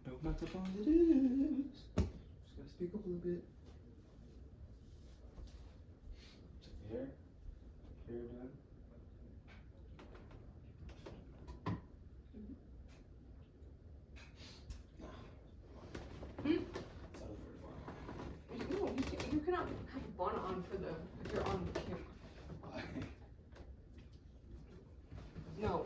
No matter what it is. Just gotta speak up a little bit. Check the hair. Hair done. No, you cannot have a bun on for the if you're on the camera. Why? No.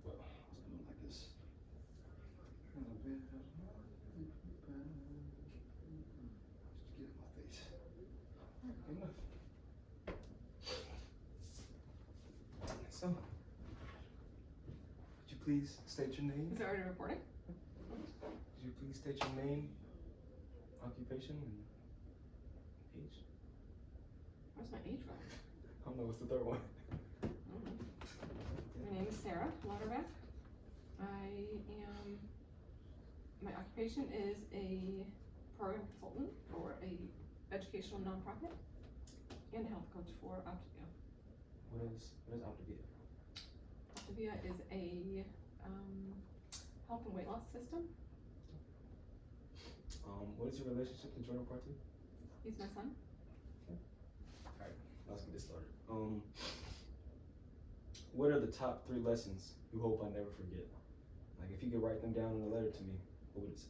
Well, I was doing like this. Just get in my face. Alright, good enough. So, could you please state your name? Is it already recording? Could you please state your name, occupation, and age? Where's my age from? I don't know, what's the third one? My name is Sarah Lauterbach. My occupation is a program consultant for a educational nonprofit and a health coach for Optavia. What is Optavia? Optavia is a health and weight loss system. What is your relationship to Jordan Partee? He's my son. Alright, let's get this started. What are the top 3 lessons you hope I never forget? Like, if you could write them down in a letter to me, what would it say?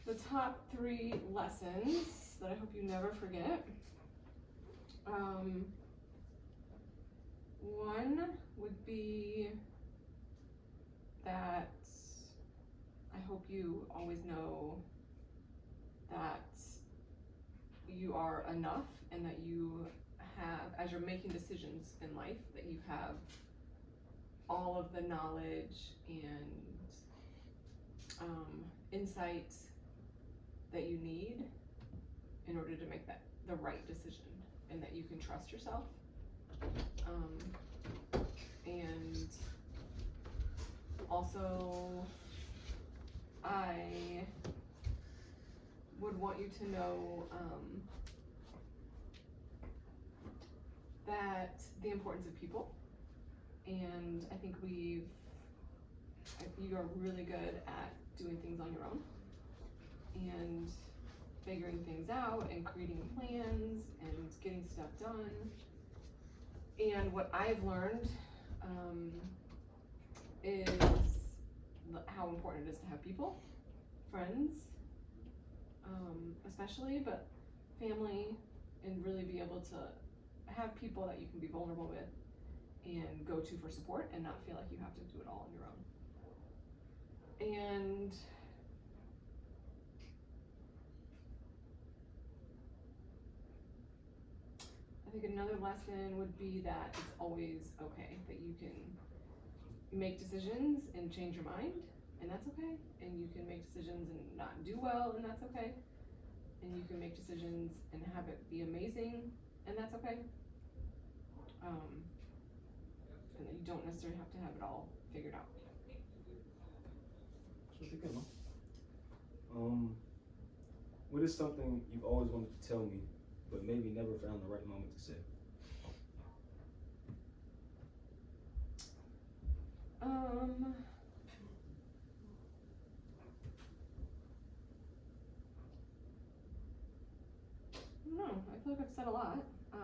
The top 3 lessons that I hope you never forget. One would be that I hope you always know that you are enough and that you have, as you're making decisions in life, that you have all of the knowledge and insight that you need in order to make the right decision, and that you can trust yourself. And also, I would want you to know that the importance of people, and I think you are really good at doing things on your own and figuring things out and creating plans and getting stuff done. And what I've learned is how important it is to have people, friends, especially, but family, and really be able to have people that you can be vulnerable with and go to for support and not feel like you have to do it all on your own. And I think another lesson would be that it's always okay, that you can make decisions and change your mind, and that's okay. And you can make decisions and not do well, and that's okay. And you can make decisions and have it be amazing, and that's okay. And that you don't necessarily have to have it all figured out. That's really good, Mom. What is something you've always wanted to tell me, but maybe never found the right moment to say? I don't know. I feel like I've said a lot. I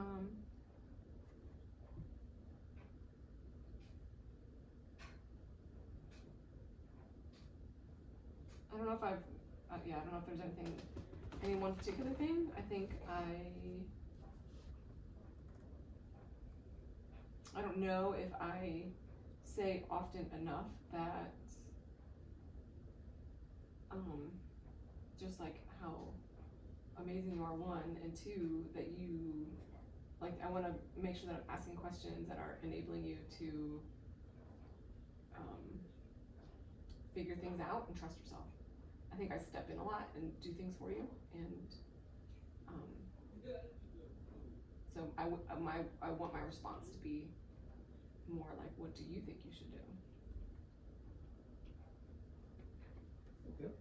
don't know if I don't know if there's any one particular thing. I think I don't know if I say often enough that just like how amazing you are, 1, and 2, that you, like, I want to make sure that I'm asking questions that are enabling you to figure things out and trust yourself. I think I step in a lot and do things for you, and so I want my response to be more like, what do you think you should do? Okay.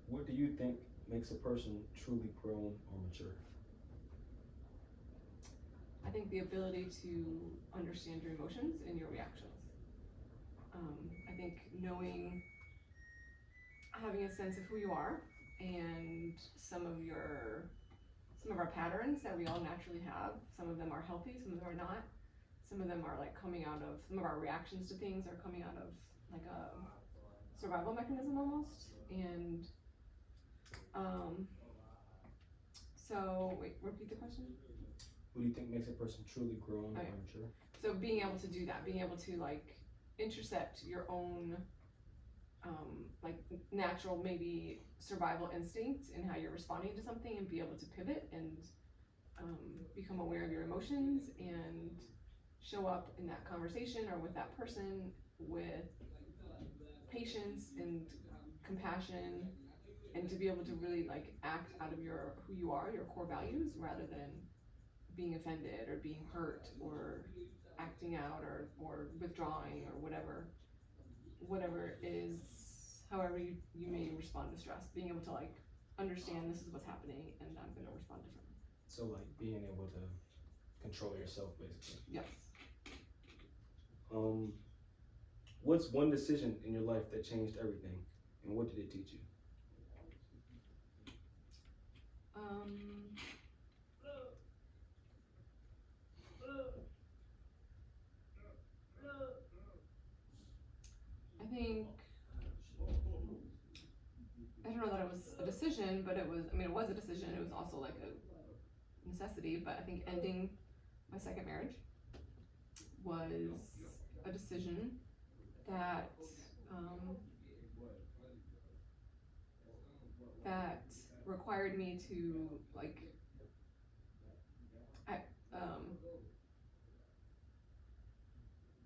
What do you think makes a person truly grown or mature? think the ability to understand your emotions and your reactions. I think knowing, having a sense of who you are and some of our patterns that we all naturally have. Some of them are healthy, some of them are not. Some of them are like coming out of, some of our reactions to things are coming out of like a survival mechanism almost. And so wait, repeat the question. What do you think makes a person truly grown or mature? So being able to do that, being able to like intercept your own like natural maybe survival instinct and how you're responding to something, and be able to pivot and become aware of your emotions and show up in that conversation or with that person with patience and compassion, and to be able to really like act out of your who you are, your core values, rather than being offended or being hurt or acting out or withdrawing or whatever is, however you may respond to stress, being able to like understand this is what's happening and I'm going to respond differently. So like being able to control yourself, basically. Yes. What's one decision in your life that changed everything, and what did it teach you? I think, I don't know that it was a decision, but it was a decision. It was also like a necessity, but I think ending my second marriage was a decision that that required me to like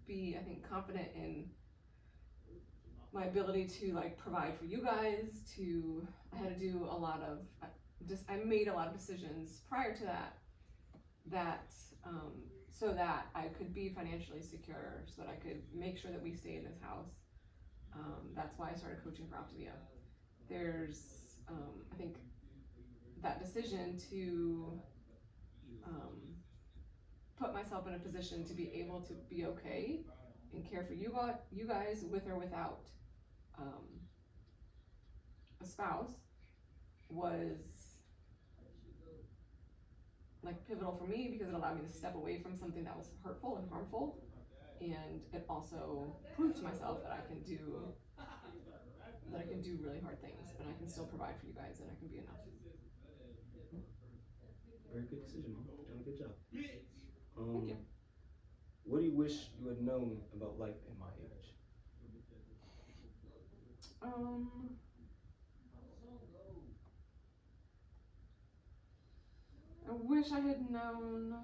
be, I think, confident in my ability to like provide for you guys. I had to do a lot of, I made a lot of decisions prior to that so that I could be financially secure, so that I could make sure that we stay in this house. That's why I started coaching for Optavia. There's, I think that decision to put myself in a position to be able to be okay and care for you guys with or without a spouse was like pivotal for me, because it allowed me to step away from something that was hurtful and harmful, and it also proved to myself that I can do really hard things, and I can still provide for you guys, and I can be enough. Very good decision, Mom. You've done a good job. Thank you. What do you wish you had known about life in my age? I wish I had known.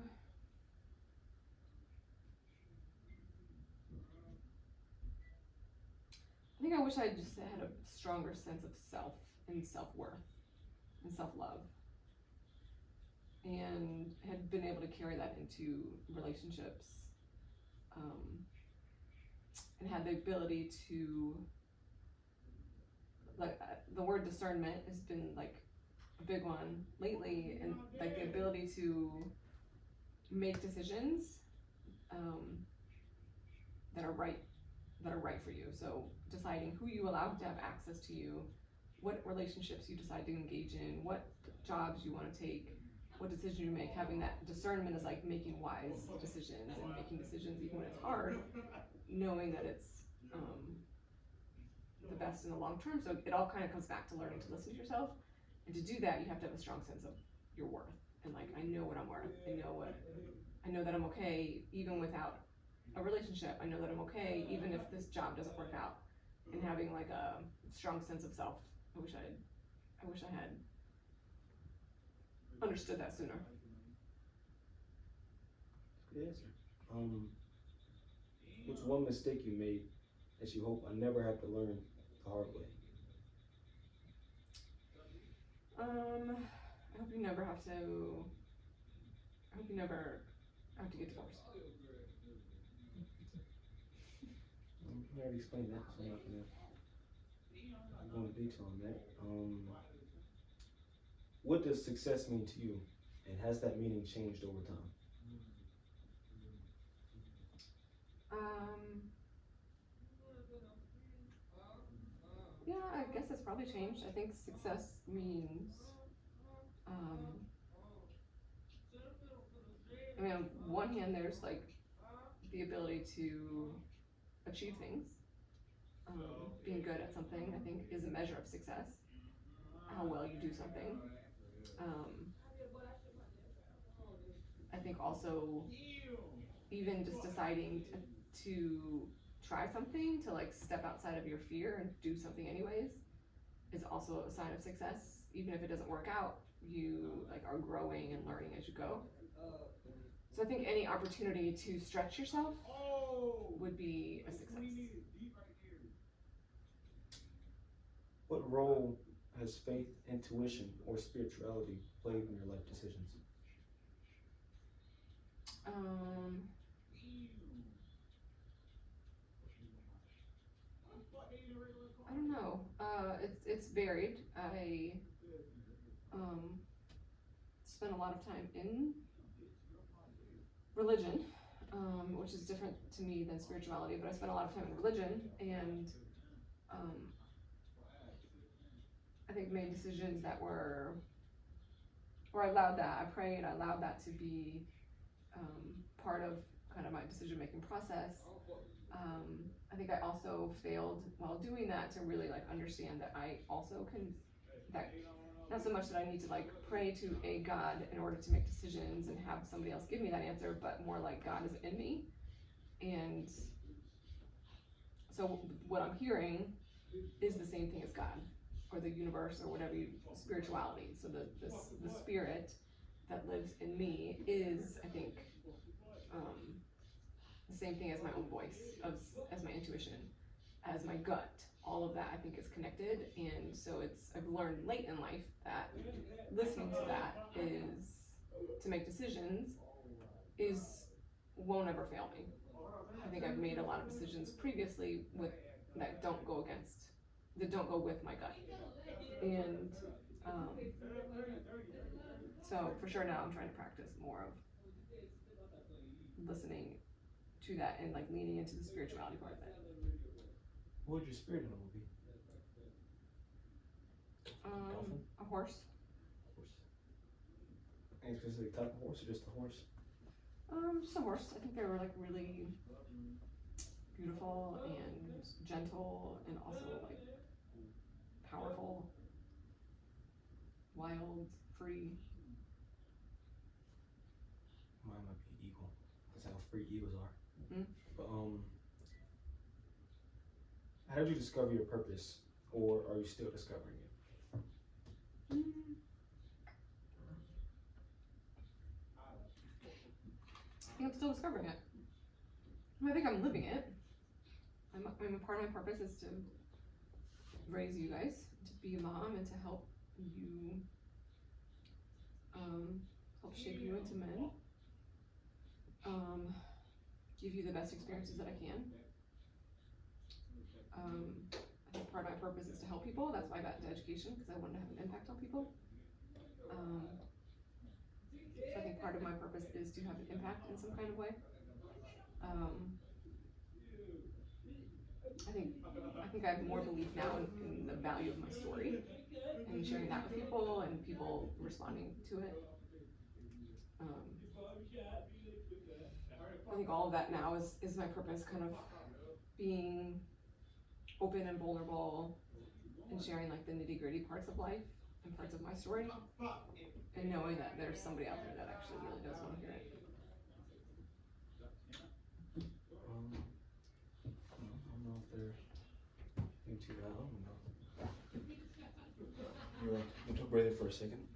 I think I wish I just had a stronger sense of self and self-worth and self-love, and had been able to carry that into relationships, and had the ability to, like, the word discernment has been like a big one lately, and like the ability to make decisions that are right for you. So deciding who you allow to have access to you, what relationships you decide to engage in, what jobs you want to take, what decisions you make. Having that discernment is like making wise decisions, and making decisions even when it's hard, knowing that it's the best in the long term. So it all kind of comes back to learning to listen to yourself, and to do that you have to have a strong sense of your worth, and like, I know what I'm worth. I know that I'm okay even without a relationship. I know that I'm okay even if this job doesn't work out, and having like a strong sense of self. I wish I had understood that sooner. Good answer. What's one mistake you made that you hope I never have to learn the hard way? I hope you never have to get divorced. I already explained that, so I'm not gonna go into detail on that. What does success mean to you, and has that meaning changed over time? Yeah, I guess it's probably changed. I think success means, I mean, on one hand, there's like the ability to achieve things. Being good at something, I think, is a measure of success. How well you do something. I think also, even just deciding to try something, to like step outside of your fear and do something anyways, is also a sign of success. Even if it doesn't work out, you like are growing and learning as you go. So I think any opportunity to stretch yourself would be a success. What role has faith, intuition, or spirituality played in your life decisions? I don't know. It's varied. I spent a lot of time in religion, which is different to me than spirituality. But I spent a lot of time in religion, and I think made decisions that were, or I allowed that. I prayed. I allowed that to be part of kind of my decision-making process. I think I also failed while doing that to really like understand that I also can, that not so much that I need to like pray to a God in order to make decisions and have somebody else give me that answer, but more like God is in me. And so what I'm hearing is the same thing as God or the universe or whatever spirituality. So the spirit that lives in me is, I think, the same thing as my own voice, as my intuition, as my gut. All of that I think is connected, and so I've learned late in life that listening to that is to make decisions won't ever fail me. I think I've made a lot of decisions previously that don't go with my gut, and so for sure now I'm trying to practice more of listening to that and like leaning into the spirituality part of it. What would your spirit animal be? Dolphin? A horse. Horse. Any specific type of horse or just a horse? Just a horse. I think they were like really beautiful and gentle and also like powerful, wild, free. Mine might be eagle. That's how free eagles are. Mm-hmm. But how did you discover your purpose, or are you still discovering it? I think I'm still discovering it. I think I'm living it. I'm a part of my purpose is to raise you guys, to be a mom, and to help you, help shape you into men. Give you the best experiences that I can. I think part of my purpose is to help people. That's why I got into education, because I wanted to have an impact on people. So I think part of my purpose is to have an impact in some kind of way. I think I have more belief now in the value of my story and sharing that with people and people responding to it. I think all of that now is my purpose, kind of being open and vulnerable and sharing like the nitty-gritty parts of life and parts of my story, and knowing that there's somebody out there that actually really does want to hear it. I don't know if they're into that. I don't know. You're right. You took a breather for a second.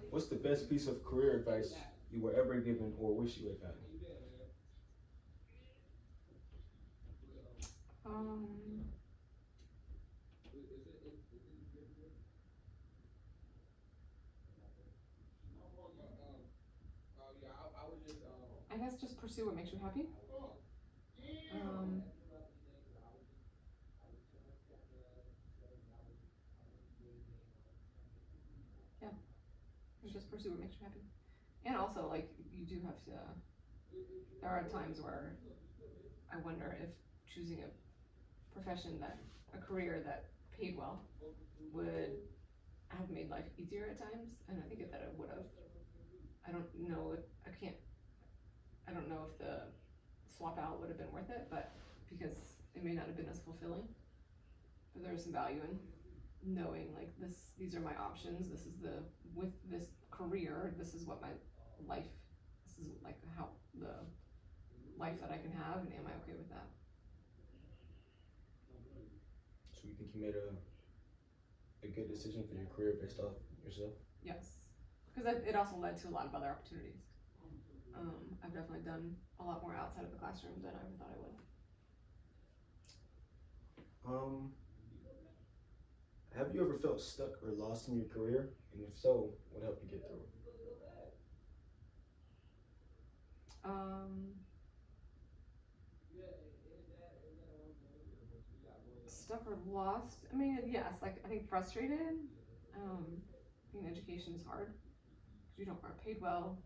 What's the best piece of career advice you were ever given or wish you had gotten? guess just pursue what makes you happy. Um, yeah, just pursue what makes you happy. And also, like, you do have to, there are times where I wonder if choosing a profession a career that paid well would have made life easier at times, and I think that it would have. I don't know, I don't know if the swap out would have been worth it, but because it may not have been as fulfilling. But there's some value in knowing, like, these are my options, with this career, this is what my life, this is like how the life that I can have, and am I okay with that? So you think you made a good decision for your career based off yourself? Yes, because it also led to a lot of other opportunities. I've definitely done a lot more outside of the classroom than I ever thought I would. Have you ever felt stuck or lost in your career? And if so, what helped you get through it? Stuck or lost? I mean, yes, like, I think frustrated. Being in education is hard because you aren't paid well.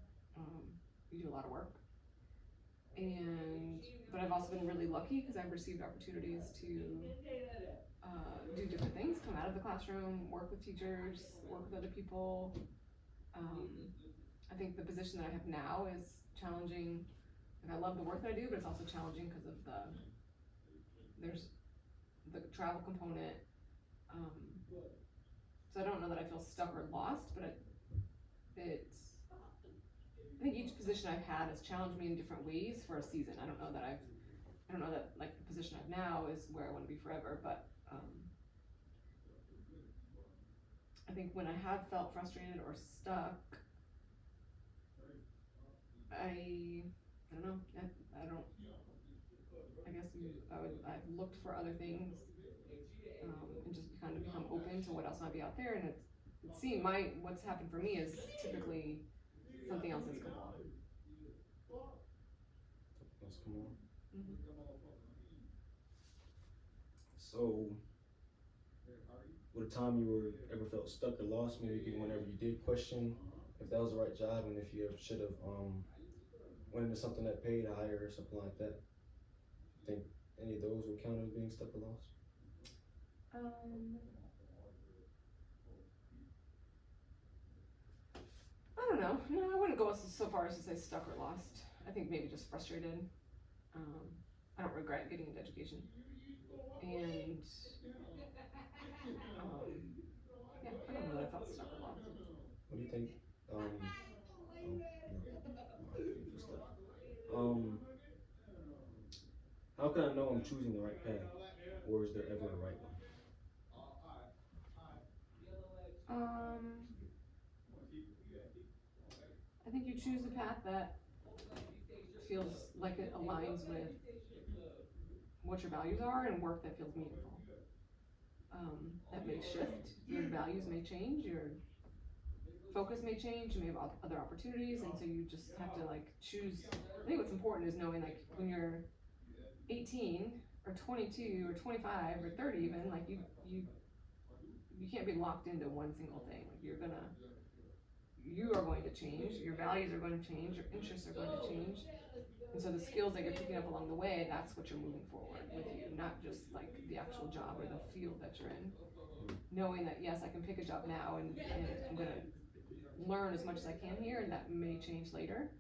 You do a lot of work. But I've also been really lucky because I've received opportunities to do different things, come out of the classroom, work with teachers, work with other people. I think the position that I have now is challenging. Like, I love the work that I do, but it's also challenging because of there's the travel component. So I don't know that I feel stuck or lost, but I think each position I've had has challenged me in different ways for a season. I don't know that like the position I have now is where I want to be forever, but I think when I have felt frustrated or stuck, I don't know. I guess I've looked for other things, and just kind of become open to what else might be out there. And what's happened for me is typically something else has come along. Let's come on. Mm-hmm. So, what a time you ever felt stuck or lost? Maybe whenever you did question if that was the right job and if you should have went into something that paid higher or something like that. Think any of those would count as being stuck or lost? I don't know. No, I wouldn't go so far as to say stuck or lost. I think maybe just frustrated. I don't regret getting into education. And yeah, I don't know that I felt stuck or lost. What do you think? No, how can I know I'm choosing the right path, or is there ever a right one? I think you choose a path that feels like it aligns with what your values are and work that feels meaningful. That may shift. Your values may change. Your focus may change. You may have other opportunities, and so you just have to like choose. I think what's important is knowing, like, when you're 18 or 22 or 25 or 30 even, like, you can't be locked into one single thing. Like, you are going to change. Your values are going to change. Your interests are going to change. And so the skills that you're picking up along the way, that's what you're moving forward with you, not just like the actual job or the field that you're in. Knowing that, yes, I can pick a job now and I'm going to learn as much as I can here, and that may change later,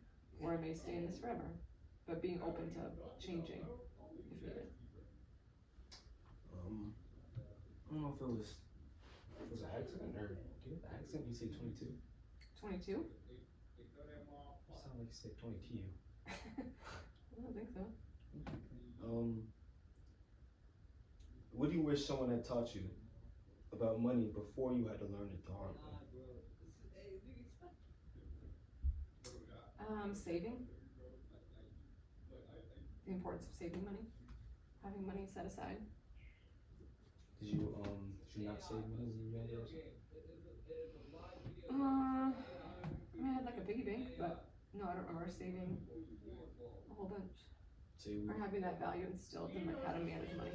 or I may stay in this forever. But being open to changing if needed. I don't know if it was an accident or do you have an accent? You say 22? 22? You sound like you said 22. I don't think so. What do you wish someone had taught you about money before you had to learn it the hard way? Saving. The importance of saving money. Having money set aside. Did you not save money when you were younger? I mean, I had like a piggy bank, but No, I don't remember saving a whole bunch. So you, Or having that value instilled in like how to manage money.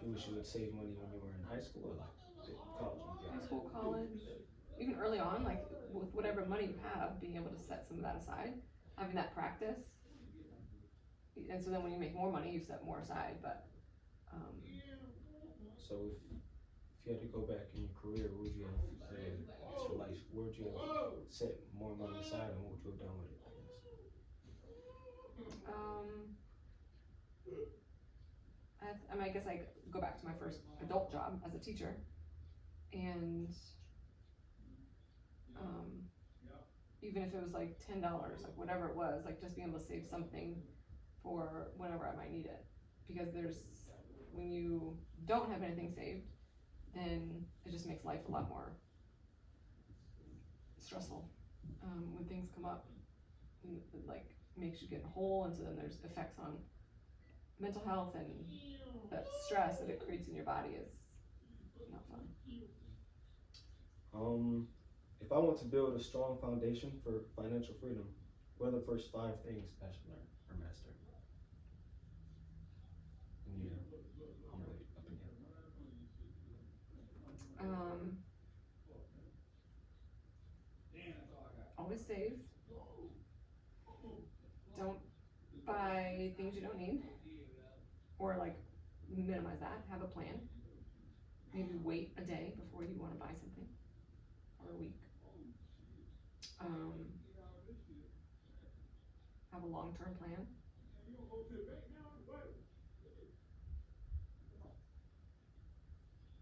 you wish you would save money when you were in high school or like college and High beyond? school, college, even early on, like with whatever money you have, being able to set some of that aside, having that practice. And so then when you make more money, you set more aside. But So if you had to go back in your career, what would you have, it's your life, where would you have set more money aside and what would you have done with it, I guess? I mean, I guess I go back to my first adult job as a teacher, and even if it was like $10, like whatever it was, like just being able to save something for whenever I might need it. Because when you don't have anything saved, then it just makes life a lot more stressful. When things come up, and it like makes you get in a hole, and so then there's effects on mental health, and that stress that it creates in your body is not fun. If I want to build a strong foundation for financial freedom, what are the first 5 things I should learn or master? And yeah, I'm really up in here. Always save. Don't buy things you don't need, or like minimize that. Have a plan. Maybe wait a day before you want to buy something, or a week. Have a long-term plan.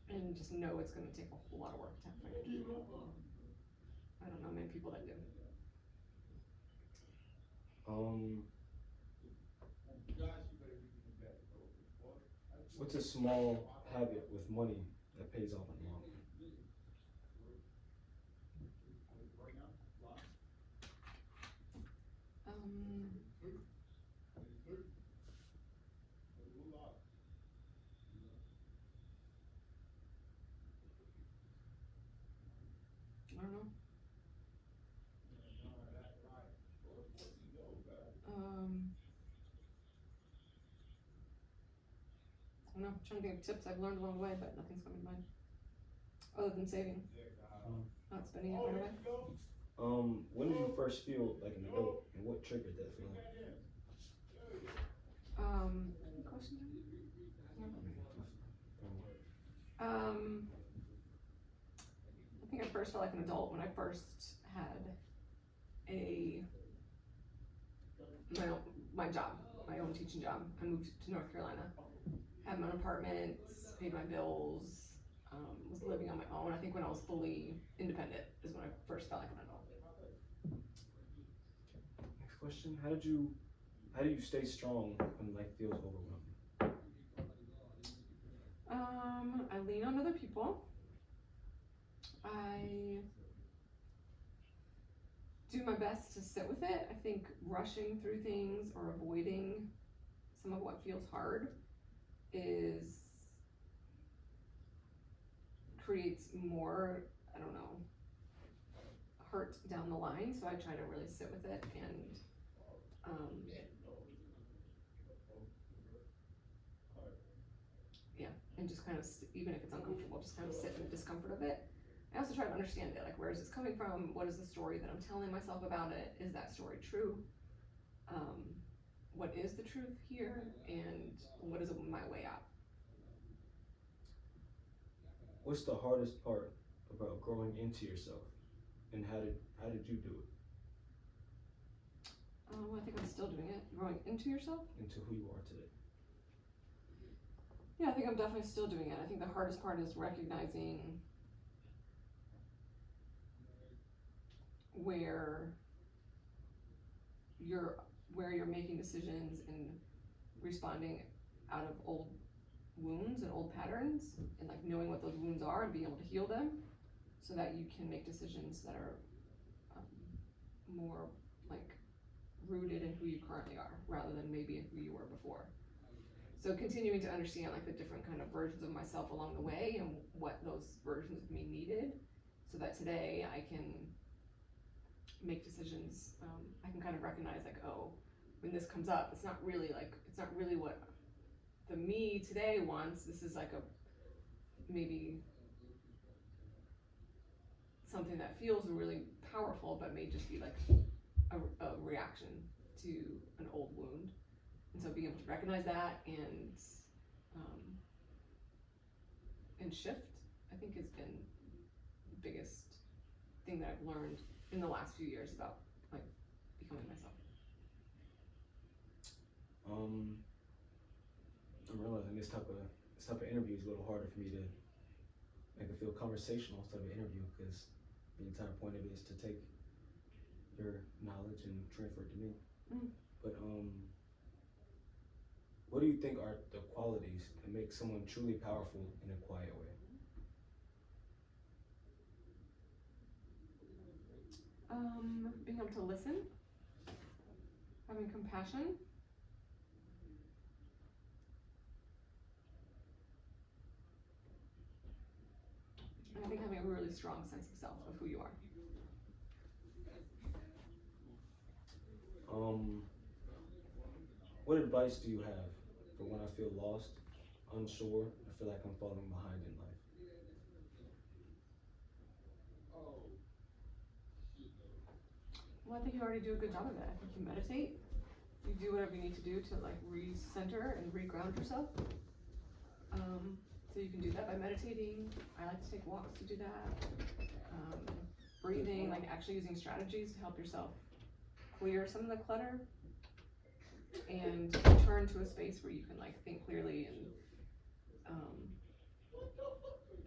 And just know it's going to take a whole lot of work to have financial freedom. I don't know many people that do. What's a small habit with money that pays off in the long run? I don't know. I don't know. I'm trying to think of tips I've learned along the way, but nothing's coming to mind. Other than saving. Not spending it right away. When did you first feel like an adult, and what triggered that feeling? Good question. I think I first felt like an adult when I first had my job, my own teaching job. I moved to North Carolina, had my own apartment, paid my bills, was living on my own. I think when I was fully independent is when I first felt like an adult. Next question: How do you stay strong when life feels overwhelming? I lean on other people. I do my best to sit with it. I think rushing through things or avoiding some of what feels hard creates more, I don't know, hurt down the line. So I try to really sit with it and and just kind of, even if it's uncomfortable, just kind of sit in the discomfort of it. I also try to understand it, like where is this coming from? What is the story that I'm telling myself about it? Is that story true? What is the truth here? And what is my way out? What's the hardest part about growing into yourself, and how did you do it? I think I'm still doing it. Growing into yourself? Into who you are today. Yeah, I think I'm definitely still doing it. I think the hardest part is recognizing where you're making decisions and responding out of old wounds and old patterns, and like knowing what those wounds are and being able to heal them so that you can make decisions that are more like rooted in who you currently are rather than maybe in who you were before. So continuing to understand like the different kind of versions of myself along the way and what those versions of me needed, so that today I can make decisions, I can kind of recognize like, oh, when this comes up, it's not really what the me today wants. This is like maybe something that feels really powerful, but may just be like a reaction to an old wound. And so being able to recognize that and shift, I think has been the biggest thing that I've learned in the last few years about like becoming myself. I'm realizing this type of interview is a little harder for me to make it feel conversational instead of an interview, because the entire point of it is to take your knowledge and transfer it to me. But what do you think are the qualities that make someone truly powerful in a quiet way? Being able to listen, having compassion, and I think having a really strong sense of self, of who you are. What advice do you have for when I feel lost, unsure, I feel like I'm falling behind in life? Well, I think you already do a good job of that. I think you meditate, you do whatever you need to do to like recenter and reground yourself. So you can do that by meditating. I like to take walks to do that. Breathing, like actually using strategies to help yourself clear some of the clutter and return to a space where you can like think clearly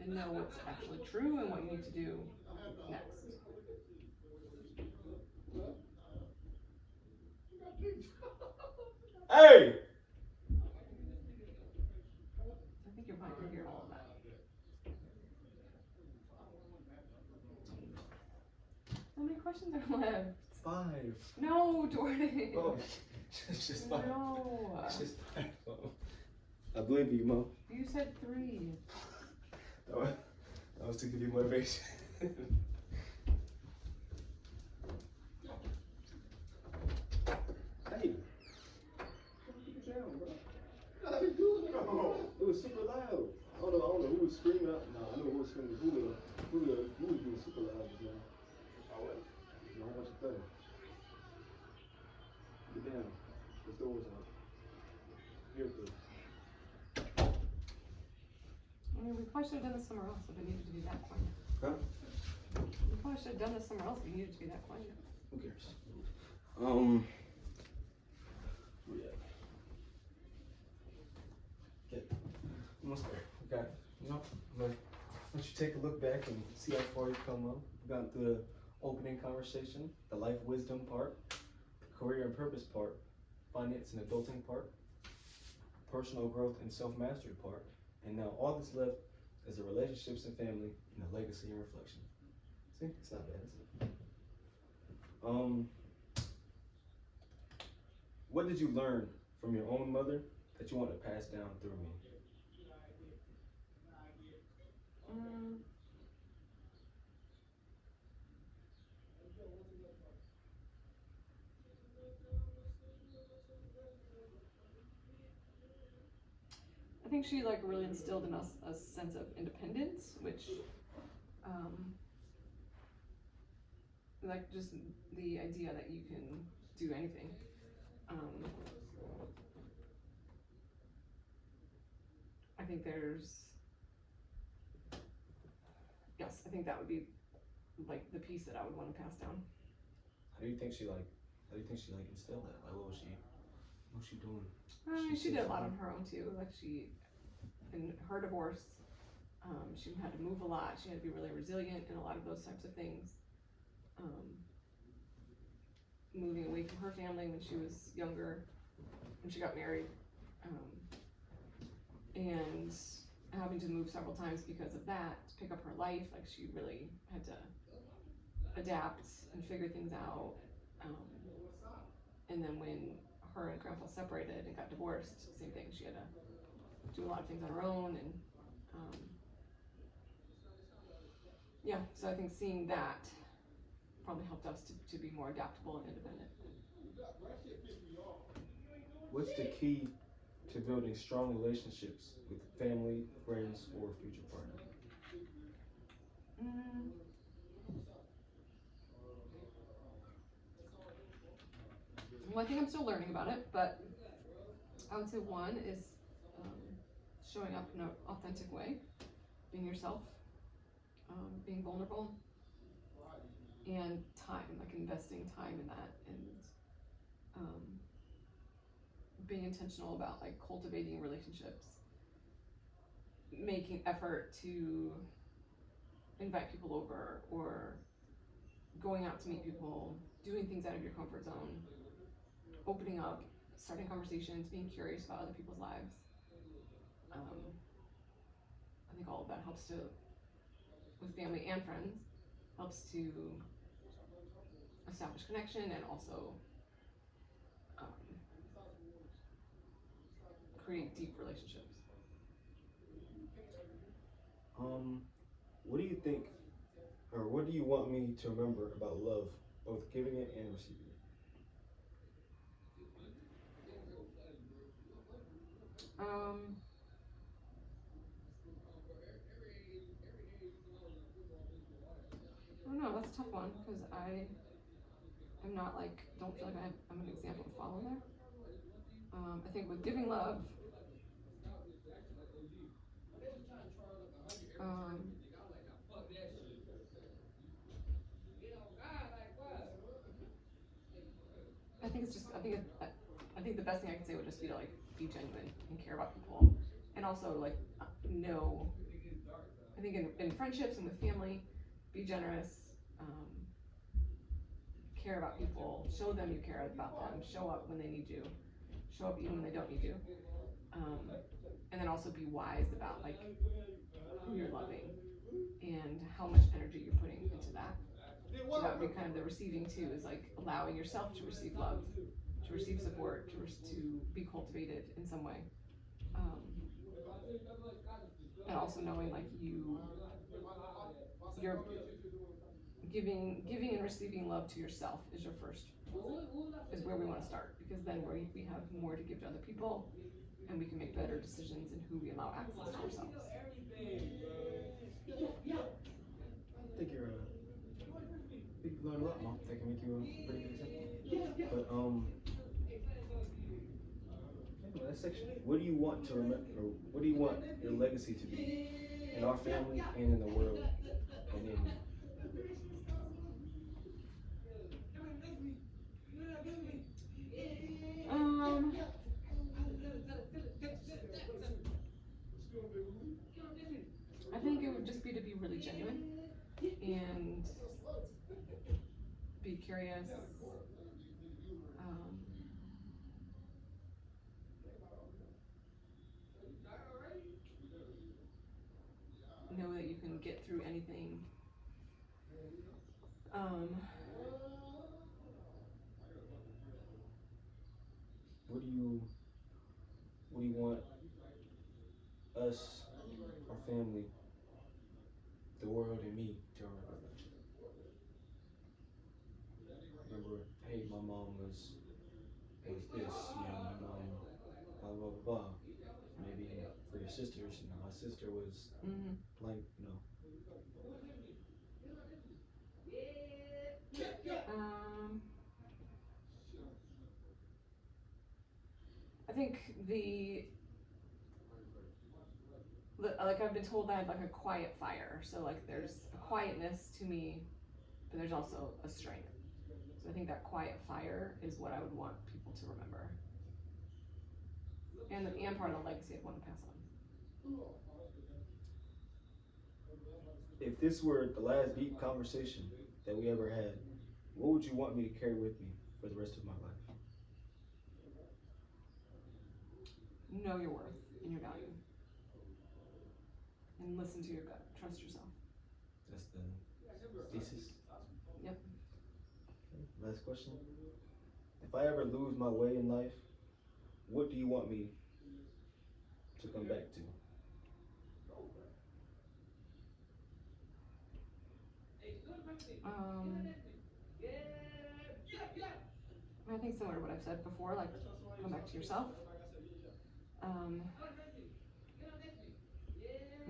and know what's actually true and what you need to do next. Hey! I think your mind can hear all of that. How many questions are left? 5. No, Jordan. Oh, it's just 5. No. It's just 5. I believe you, Mo. You said 3. That was to give you motivation. Hey. Put it down, bro. How you doing? No. It was super loud. I don't know who was screaming out. No, I know who was screaming. Who was being super loud just now. I was. No, how much you play? Get down. The door's out. Here, please. I mean, we probably should have done this somewhere else if it needed to be that quiet. Huh? We probably should have done this somewhere else if it needed to be that quiet. Who cares? Where you at? Okay. Almost there. Okay. You know, I'm gonna let you take a look back and see how far you've come up. We've gone through the opening conversation, the life wisdom part, the career and purpose part, finance and adulting part, personal growth and self-mastery part, and now all that's left is the relationships and family and the legacy and reflection. See, it's not bad, is it? What did you learn from your own mother that you want to pass down through me? I think she like really instilled in us a sense of independence, which like just the idea that you can do anything. I think I think that would be like the piece that I would want to pass down. How do you think she instilled that? Like, what was she doing? She did a lot on her own too. Like in her divorce, she had to move a lot. She had to be really resilient in a lot of those types of things. Moving away from her family when she was younger, when she got married, and having to move several times because of that to pick up her life. Like she really had to adapt and figure things out. And then when her and Grandpa separated and got divorced, same thing. She had to do a lot of things on her own, and yeah. So I think seeing that probably helped us to be more adaptable and independent. What's the key to building strong relationships with family, friends, or future partner? Mm, well, I think I'm still learning about it, but I would say one is um, showing up in an authentic way, being yourself, being vulnerable, and time, like investing time in that, and um, being intentional about like cultivating relationships, making effort to invite people over or going out to meet people, doing things out of your comfort zone, opening up, starting conversations, being curious about other people's lives. I think all of that helps to, with family and friends, helps to establish connection and also um, create deep relationships. Um, what do you think, or what do you want me to remember about love, both giving it and receiving it? Um, I don't know, that's a tough one because I am not like, don't feel like I'm an example to follow there. I think with giving love, um, I think it's just, I think the best thing I could say would just be to like be genuine and care about people. And also like know, I think in friendships and with family, be generous, care about people, show them you care about them, show up when they need you, show up even when they don't need you. Um, and then also be wise about like who you're loving and how much energy you're putting into that. So that would be kind of the receiving too, is like allowing yourself to receive love, to receive support, to be cultivated in some way. Um, and also knowing like you're giving and receiving love to yourself is your first, is where we want to start, because then we have more to give to other people and we can make better decisions in who we allow access to ourselves. I think you learned a lot, Mom. I think I make you a pretty good example. But yeah, last section. What do you want to remember, or what do you want your legacy to be in our family and in the world and in you? Um, I think it would just be to be really genuine and be curious. Um, know that you can get through anything. Um, What do you what do you want us, our family, the world, and me to remember about you? Remember, hey, my mom was this, my mom, blah blah blah blah. Maybe for your sisters, my sister was mm-hmm. like, um, I think like I've been told I have like a quiet fire. So like there's a quietness to me, but there's also a strength. So I think that quiet fire is what I would want people to remember, and part of the legacy I'd want to pass on. if this were the last deep conversation that we ever had, what would you want me to carry with me for the rest of my life? Know your worth and your value, and listen to your gut. Trust yourself. That's the thesis. Yep. Okay, last question. If I ever lose my way in life, what do you want me to come back to? Um, I think similar to what I've said before, like come back to yourself.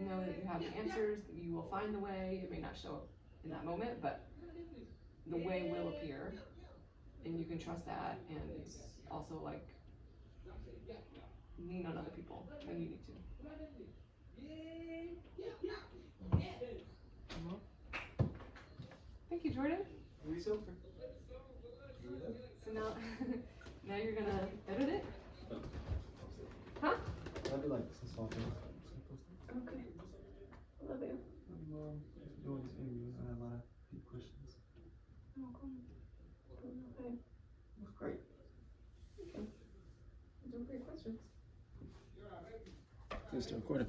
Know that you have the answers, that you will find the way. It may not show up in that moment, but the way will appear, and you can trust that, and also like lean on other people when you need to. Thank you, Jordan. It's over. So now, now you're gonna edit it? Huh? I do like some small things. Okay. Love you. Doing these interviews, I had a lot of deep questions. Oh, cool. Okay. It was great. Okay. Those are great questions. Still recording.